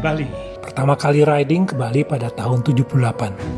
Bali. Pertama kali riding ke Bali pada tahun 78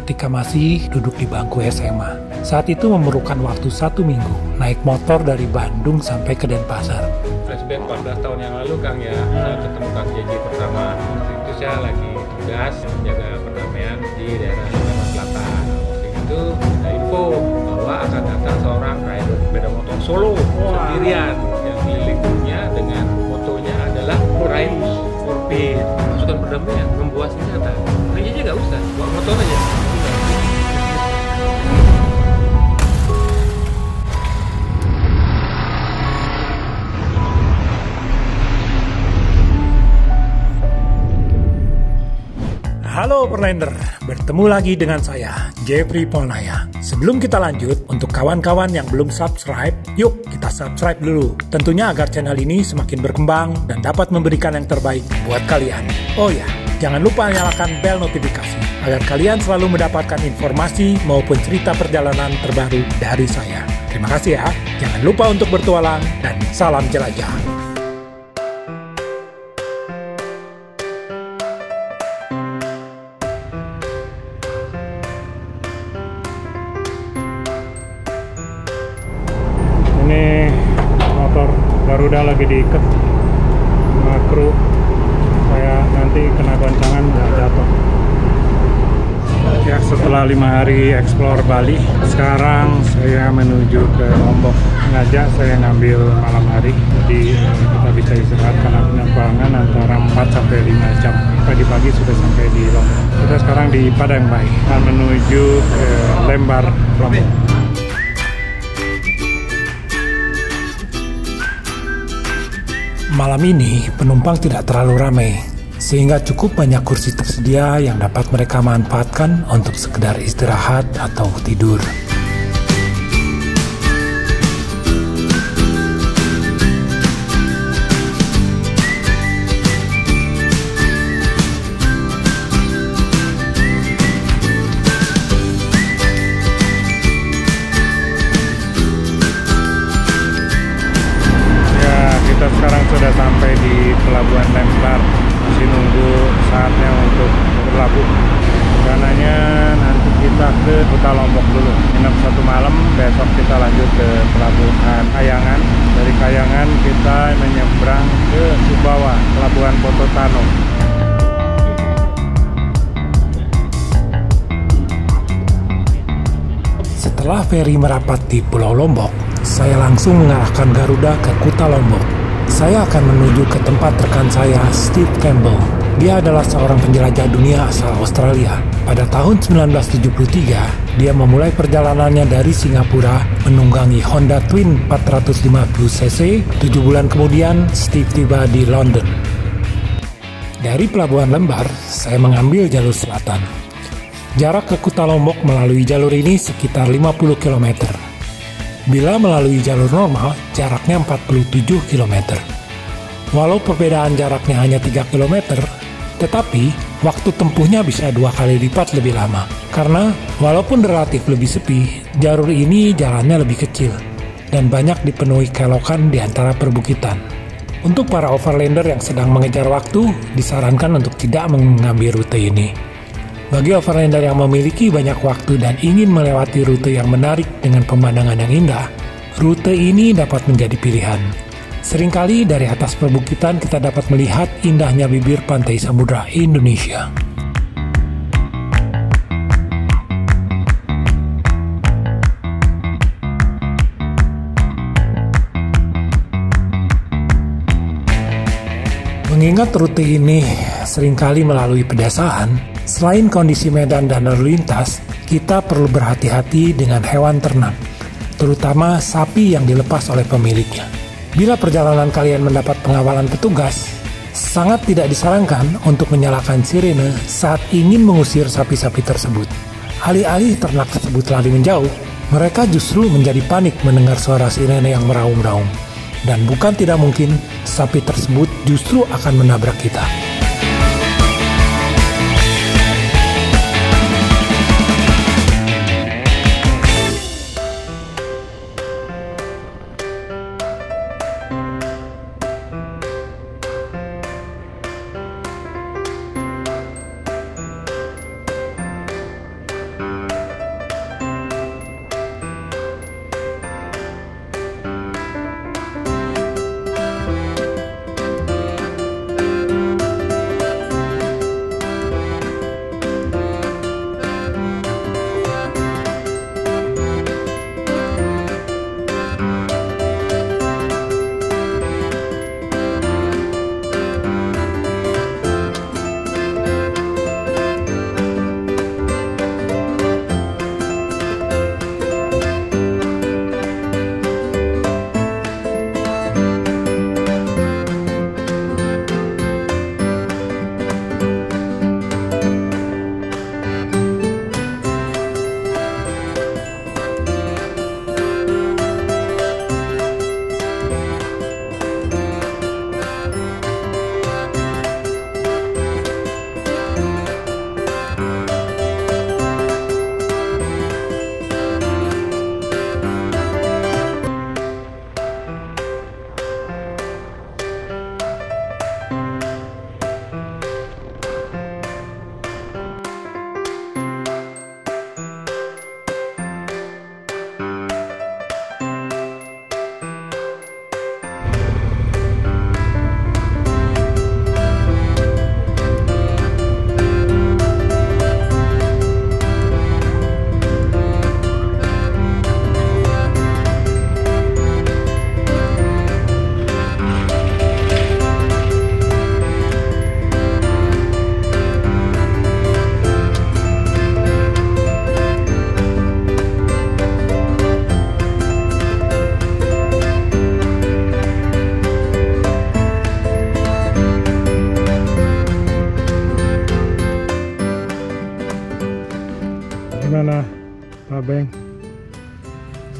ketika masih duduk di bangku SMA. Saat itu memerlukan waktu 1 minggu naik motor dari Bandung sampai ke Denpasar. Flashback 14 tahun yang lalu Kang ya, saya ketemu Kang JJ pertama. Waktu itu saya lagi tugas menjaga perdamaian di daerah Sumatera Selatan. Waktu itu ada info bahwa akan datang seorang rider sepeda motor solo sendirian yang dilingkupnya dengan motonya adalah Ride for Peace. Pasukan perdamaian membawa senjata. Kang JJ nggak usah, bawa motor aja. Halo Perlander, bertemu lagi dengan saya, Jeffrey Polnaya. Sebelum kita lanjut, untuk kawan-kawan yang belum subscribe, yuk kita subscribe dulu. Tentunya agar channel ini semakin berkembang dan dapat memberikan yang terbaik buat kalian. Oh ya, jangan lupa nyalakan bel notifikasi, agar kalian selalu mendapatkan informasi maupun cerita perjalanan terbaru dari saya. Terima kasih ya, jangan lupa untuk bertualang dan salam jelajah. Ini motor Garuda lagi diikat sama kru, saya nanti kena goncangan nggak jatuh. Ya, setelah 5 hari explore Bali, sekarang saya menuju ke Lombok. Sengaja saya ngambil malam hari, jadi kita bisa istirahat karena penerbangan antara 4 sampai 5 jam. Pagi-pagi sudah sampai di Lombok. Kita sekarang di Padangbayi, akan menuju ke Lembar, Lombok. Malam ini penumpang tidak terlalu ramai, sehingga cukup banyak kursi tersedia yang dapat mereka manfaatkan untuk sekedar istirahat atau tidur. Kita sekarang sudah sampai di Pelabuhan Lembar, masih nunggu saatnya untuk berlabuh. Rencananya nanti kita ke Kuta Lombok dulu, nginep 1 malam, besok kita lanjut ke Pelabuhan Kayangan. Dari Kayangan kita menyeberang ke Sumbawa, Pelabuhan Bototano. Setelah feri merapat di Pulau Lombok, saya langsung mengarahkan Garuda ke Kuta Lombok. Saya akan menuju ke tempat rekan saya, Steve Campbell. Dia adalah seorang penjelajah dunia asal Australia. Pada tahun 1973, dia memulai perjalanannya dari Singapura menunggangi Honda Twin 450cc. 7 bulan kemudian, Steve tiba di London. Dari Pelabuhan Lembar, saya mengambil jalur selatan. Jarak ke Kuta Lombok melalui jalur ini sekitar 50 km. Bila melalui jalur normal, jaraknya 47 km. Walau perbedaan jaraknya hanya 3 km, tetapi waktu tempuhnya bisa 2 kali lipat lebih lama. Karena walaupun relatif lebih sepi, jalur ini jalannya lebih kecil dan banyak dipenuhi kelokan di antara perbukitan. Untuk para overlander yang sedang mengejar waktu, disarankan untuk tidak mengambil rute ini. Bagi overlander yang memiliki banyak waktu dan ingin melewati rute yang menarik dengan pemandangan yang indah, rute ini dapat menjadi pilihan. Seringkali dari atas perbukitan kita dapat melihat indahnya bibir pantai samudra Indonesia. Mengingat rute ini seringkali melalui pedesaan, selain kondisi medan dan lalu lintas, kita perlu berhati-hati dengan hewan ternak, terutama sapi yang dilepas oleh pemiliknya. Bila perjalanan kalian mendapat pengawalan petugas, sangat tidak disarankan untuk menyalakan sirene saat ingin mengusir sapi-sapi tersebut. Alih-alih ternak tersebut lari menjauh, mereka justru menjadi panik mendengar suara sirene yang meraung-raung. Dan bukan tidak mungkin, sapi tersebut justru akan menabrak kita.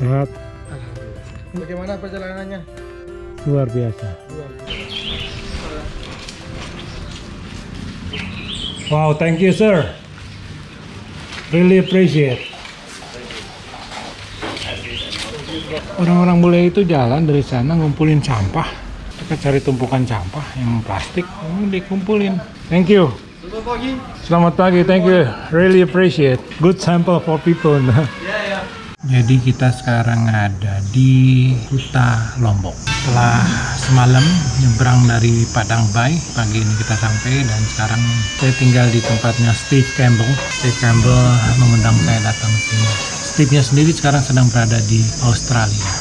Sehat. Bagaimana perjalanannya? Luar biasa. Wow, thank you sir. Really appreciate. Orang-orang bule itu jalan dari sana ngumpulin sampah. Kita cari tumpukan sampah yang plastik, ini dikumpulin. Thank you. Selamat pagi. Selamat pagi, thank you. Really appreciate. Good sample for people. Jadi kita sekarang ada di Kuta Lombok. Setelah semalam nyebrang dari Padang Bay, pagi ini kita sampai dan sekarang saya tinggal di tempatnya Steve Campbell. Steve Campbell mengundang saya datang ke sini. Steve-nya sendiri sekarang sedang berada di Australia.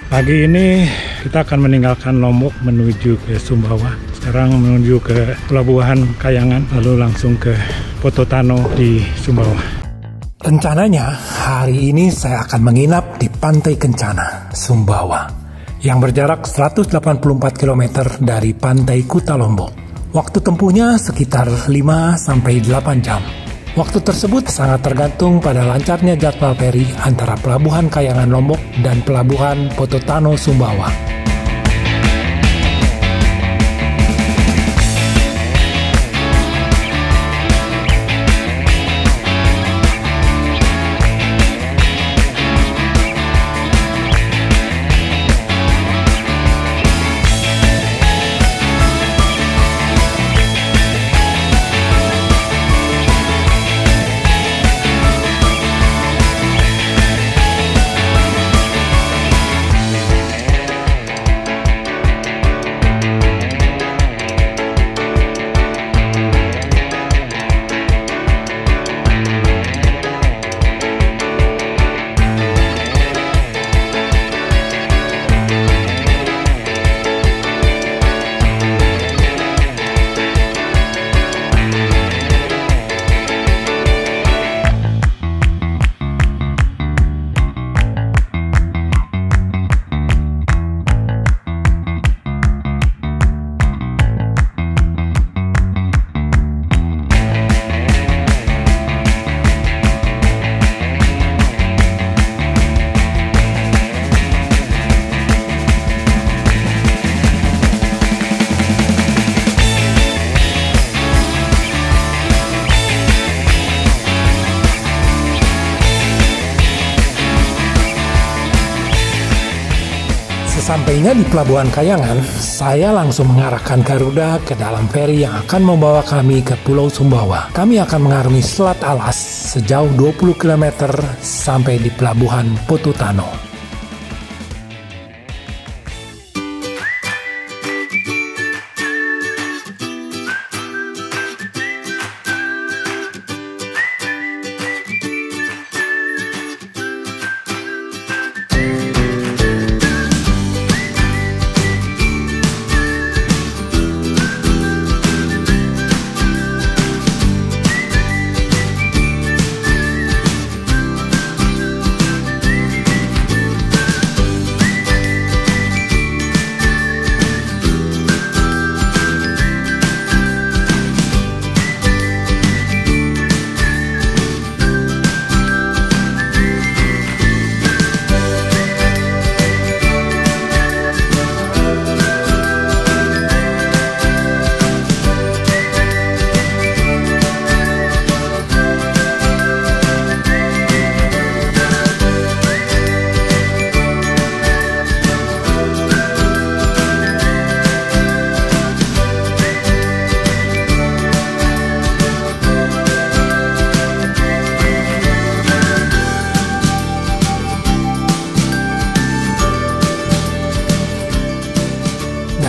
Pagi ini kita akan meninggalkan Lombok menuju ke Sumbawa. Sekarang menuju ke Pelabuhan Kayangan, lalu langsung ke Pototano di Sumbawa. Rencananya hari ini saya akan menginap di Pantai Kencana, Sumbawa, yang berjarak 184 km dari Pantai Kuta Lombok. Waktu tempuhnya sekitar 5-8 jam. Waktu tersebut sangat tergantung pada lancarnya jadwal feri antara Pelabuhan Kayangan Lombok dan Pelabuhan Pototano Sumbawa. Sesampainya di Pelabuhan Kayangan, saya langsung mengarahkan Garuda ke dalam feri yang akan membawa kami ke Pulau Sumbawa. Kami akan mengarungi Selat Alas sejauh 20 km sampai di Pelabuhan Pototano.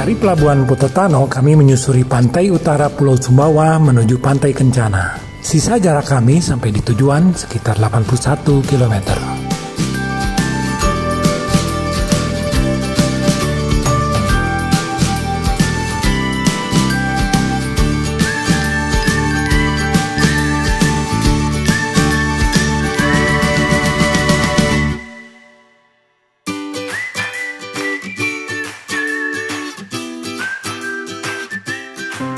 Dari Pelabuhan Pototano, kami menyusuri pantai utara Pulau Sumbawa menuju Pantai Kencana. Sisa jarak kami sampai di tujuan sekitar 81 km. Sekitar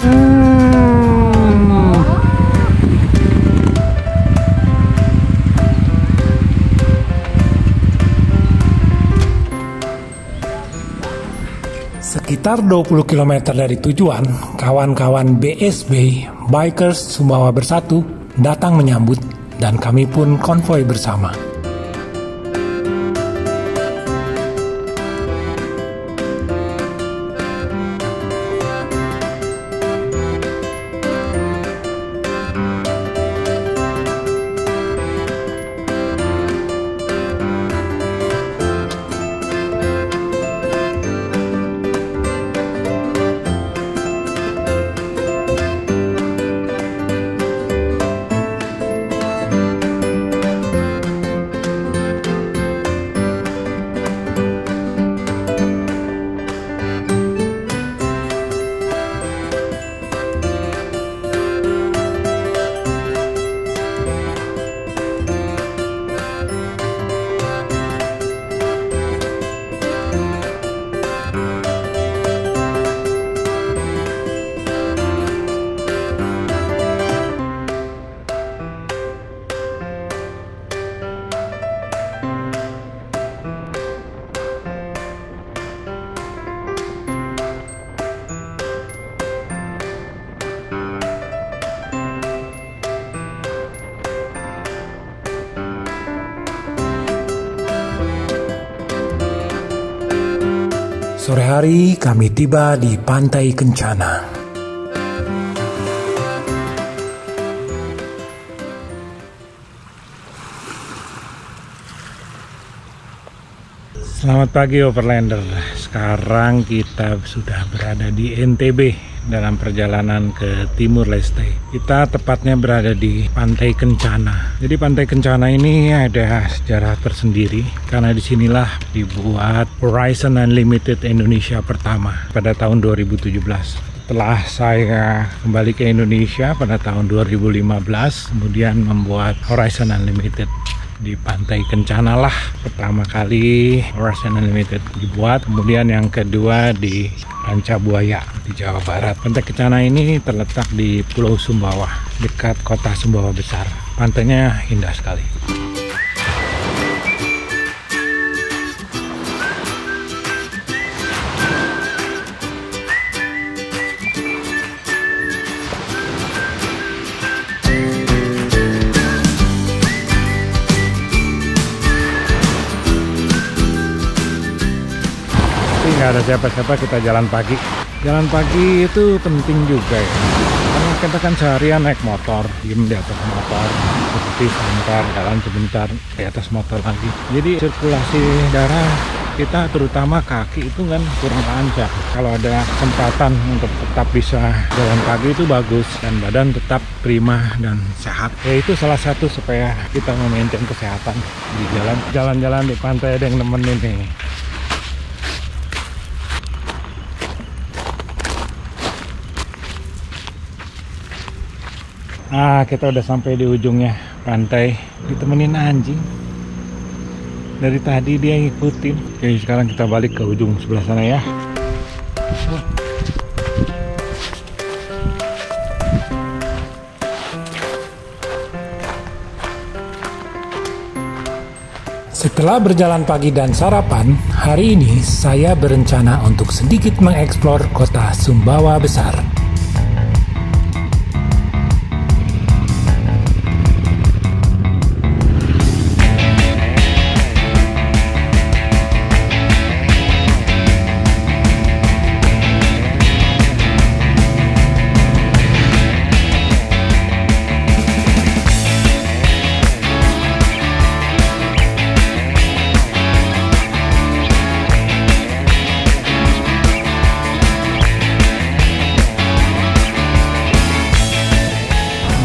20 km dari tujuan, kawan-kawan BSB, Bikers Sumbawa Bersatu, datang menyambut dan kami pun konvoi bersama. Sore hari kami tiba di Pantai Kencana. Selamat pagi Overlander. Sekarang kita sudah berada di NTB dalam perjalanan ke Timur Leste. Kita tepatnya berada di Pantai Kencana. Jadi Pantai Kencana ini ada sejarah tersendiri karena disinilah dibuat Horizon Unlimited Indonesia pertama pada tahun 2017. Setelah saya kembali ke Indonesia pada tahun 2015, kemudian membuat Horizon Unlimited di Pantai Kencana lah pertama kali Horizon Unlimited dibuat. Kemudian yang kedua di Rancabuaya di Jawa Barat. Pantai Kencana ini terletak di Pulau Sumbawa, dekat kota Sumbawa Besar. Pantainya indah sekali. Nggak ada siapa-siapa, kita jalan pagi. Jalan pagi itu penting juga ya, karena kita kan seharian naik motor, diem di atas motor, berhenti sebentar, jalan sebentar, di atas motor lagi. Jadi sirkulasi darah kita, terutama kaki, itu kan kurang lancar. Kalau ada kesempatan untuk tetap bisa jalan pagi itu bagus, dan badan tetap prima dan sehat. Ya itu salah satu supaya kita memaintain kesehatan di jalan-jalan di pantai. Ada yang nemenin nih. Kita udah sampai di ujungnya pantai, ditemenin anjing. Dari tadi dia ngikutin. Oke, sekarang kita balik ke ujung sebelah sana ya. Setelah berjalan pagi dan sarapan, hari ini saya berencana untuk sedikit mengeksplor kota Sumbawa Besar.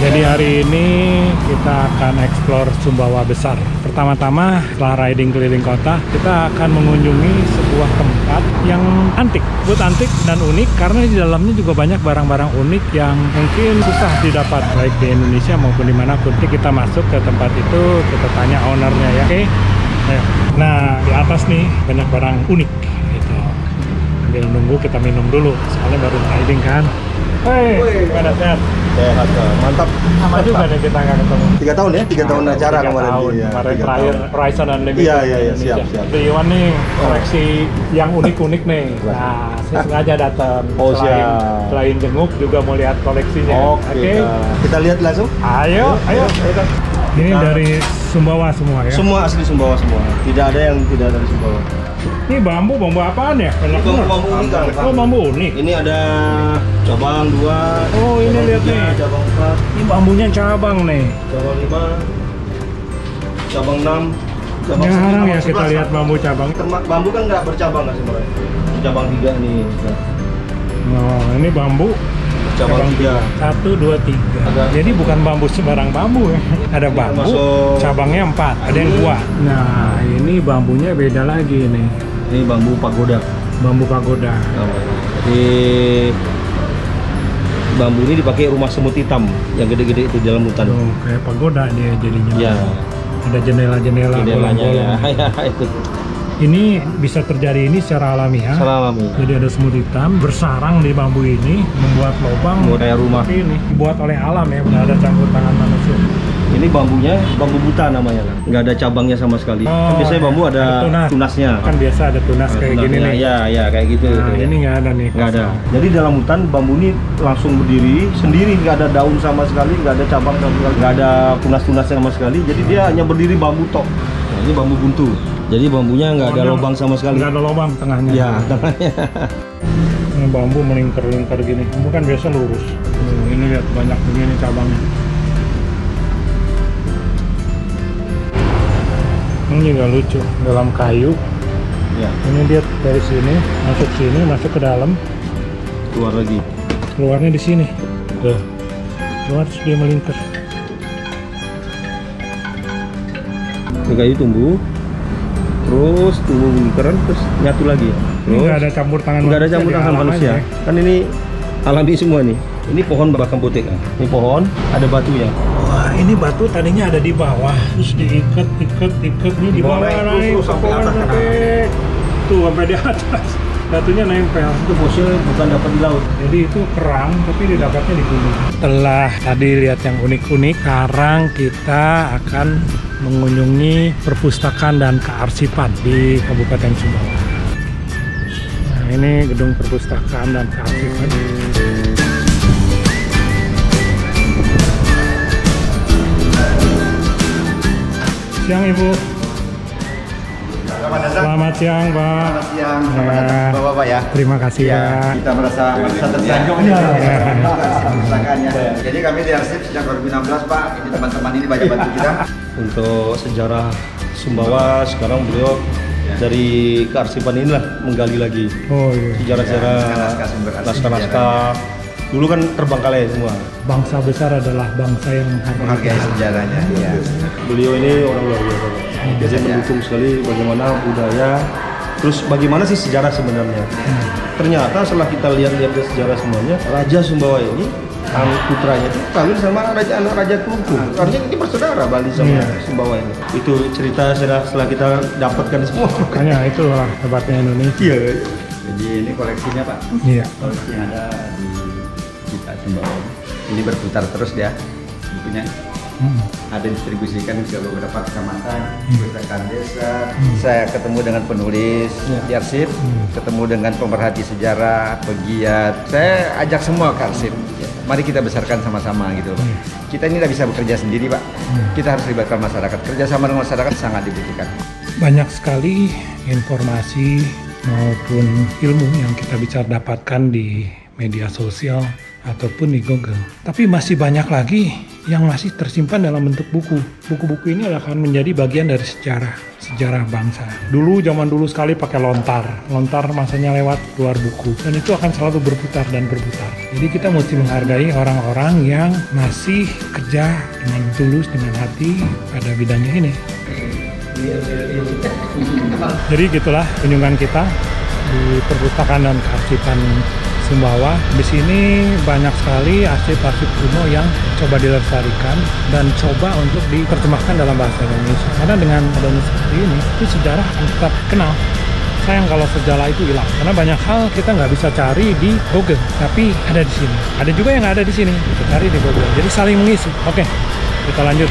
Jadi hari ini kita akan explore Sumbawa Besar. Pertama-tama setelah riding keliling kota, kita akan mengunjungi sebuah tempat yang antik. Buat antik dan unik karena di dalamnya juga banyak barang-barang unik yang mungkin susah didapat baik di Indonesia maupun dimanapun. Jadi kita masuk ke tempat itu, kita tanya ownernya ya. Oke, ayo. Nah di atas nih banyak barang unik gitu. Sambil nunggu kita minum dulu, soalnya baru riding kan. Hei, Woi. gimana sehat? Sehat, mantap. Lama juga nih kita nggak ketemu. 3 tahun ya, 3 tahun acara 3 kemarin. tahun. Iya, Kemarin 3 terakhir tahun. Horizon Unlimited. Iya, iya, Indonesia. siap. The Iwan nih koleksi yang unik-unik nih. Nah, saya sengaja datang. Oh, siap. Selain jenguk juga mau lihat koleksinya. Oke. Kita lihat langsung. Ayo. Ini dari Sumbawa semua ya? Semua asli Sumbawa semua. Tidak ada yang tidak dari Sumbawa. Ini bambu apaan ya? Bambu unik kan? Oh, bambu unik. Ini ada cabang 2. Oh, ini cabang lihat 3, nih. cabang 4, Ini bambunya cabang nih. cabang 5, cabang 6, cabang Jarang ya 11. kita lihat bambu cabang. Bambu kan nggak bercabang nggak sebenarnya. Cabang 3 nih. Oh, ini bambu Cabang 3. 1, 2, 3. Jadi bukan bambu sembarang bambu ya. Ada bambu, Termasuk- cabangnya 4, ada yang 2. Nah, ini bambunya beda lagi nih. Ini bambu pagoda. Bambu pagoda. Jadi bambu ini dipakai rumah semut hitam yang gede-gede itu di dalam hutan. Tuh, kayak pagoda dia jadinya. Ya, Ada jendela-jendela, jendelanya bolong-bolong. ya, itu Ini bisa terjadi ini secara alamiah. alami. Jadi ada semut hitam bersarang di bambu ini, membuat lubang Membuat kayak rumah. seperti ini. Dibuat oleh alam ya, nggak ada campur tangan manusia. Ini bambunya bambu buta namanya kan, nggak ada cabangnya sama sekali. Oh, Kan biasanya bambu ada tunas. tunasnya. Kan biasa ada tunas Ada kayak gini tunasnya. nih. Ya, kayak gitu. Nah, ini nggak ada nih. Nggak ada. Jadi dalam hutan bambu ini langsung berdiri sendiri, nggak ada daun sama sekali, nggak ada cabang sama sekali, nggak ada tunas-tunasnya sama sekali. Jadi dia hanya berdiri bambu tok. Nah, ini bambu buntu. Jadi bambunya nggak ada Pokoknya lubang sama sekali. Nggak ada lubang tengahnya. Ya, tengahnya. Ini bambu melingkar-lingkar gini. Bambu kan biasa lurus. Ini lihat banyak begini cabangnya. Ini juga lucu. Dalam kayu. Ya, Ini dia dari sini, masuk ke dalam. keluar lagi. Keluarnya di sini. Tuh. Keluar terus dia melingkar. Ini kayu tumbuh, terus tumbuh lingkaran, terus nyatu lagi. Ini nggak ada campur tangan Nggak ada manusia, campur di tangan alam manusia. aja ya. Kan ini alami semua nih. Ini pohon bakam botek kan. Ini pohon ada batunya. Wah, ini batu tadinya ada di bawah, terus diikat, ini di bawah naik naik terus sampai pohon atas. sampai tuh sampai di atas. Batunya nempel. Itu fosil bukan dapat di laut. Jadi itu kerang, tapi didapatnya di gunung. Setelah tadi lihat yang unik-unik, sekarang kita akan mengunjungi perpustakaan dan kearsipan di Kabupaten Sumbawa. Nah, ini gedung perpustakaan dan kearsipan. Siang Ibu. Selamat siang Pak. Siang, Ya. Bapak ya. Terima kasih ya. Kita merasa tersanjung nih. Perpustakaannya. Jadi kami di Arsip sejak 2016 Pak. Ini teman-teman ini banyak bantu kita. Untuk sejarah Sumbawa sekarang beliau dari kearsipan inilah menggali lagi Oh iya. sejarah-sejarah, naskah-naskah sumber asli naskah-naskah. Dulu kan terbengkalai semua. Bangsa besar adalah bangsa yang Menghargai sejarahnya. Ya. Beliau ini orang luar biasa. Dia mendukung sekali bagaimana budaya, terus bagaimana sih sejarah sebenarnya. Ternyata setelah kita lihat-lihat sejarah semuanya, Raja Sumbawa ini, putranya itu kawin sama Raja Kelungkung. Artinya ini bersaudara Bali sama Sumbawa ini. Itu cerita setelah kita dapatkan semua. Makanya itulah hebatnya Indonesia. Iya. Jadi ini koleksinya Pak. Iya. Koleksi yang ada di kita Sumbawa. Ini berputar terus ya bukunya. Ada distribusikan ke beberapa kecamatan, perpustakaan desa. Saya ketemu dengan penulis di arsip, ketemu dengan pemerhati sejarah, pegiat. Saya ajak semua ke arsip. Mari kita besarkan sama-sama gitu, Pak. Kita ini tidak bisa bekerja sendiri, Pak. Kita harus libatkan masyarakat. Kerjasama dengan masyarakat sangat dibutuhkan. Banyak sekali informasi maupun ilmu yang kita bisa dapatkan di media sosial ataupun di Google. Tapi masih banyak lagi yang masih tersimpan dalam bentuk buku. Buku-buku ini akan menjadi bagian dari sejarah bangsa. Zaman dulu sekali pakai lontar masanya lewat keluar buku, dan itu akan selalu berputar dan berputar. Jadi kita mesti menghargai orang-orang yang masih kerja dengan tulus, dengan hati pada bidangnya ini. Jadi gitulah kunjungan kita di perpustakaan dan kearsipan Sumbawa. Di sini banyak sekali arsip-arsip kuno yang coba dilestarikan dan coba untuk diterjemahkan dalam bahasa Indonesia. Karena dengan adanya seperti ini, itu sejarah akan tetap kenal. sayang kalau sejarah itu hilang. Karena banyak hal kita nggak bisa cari di Google, tapi ada di sini. Ada juga yang nggak ada di sini, kita cari di Google. Jadi saling mengisi. Oke, kita lanjut.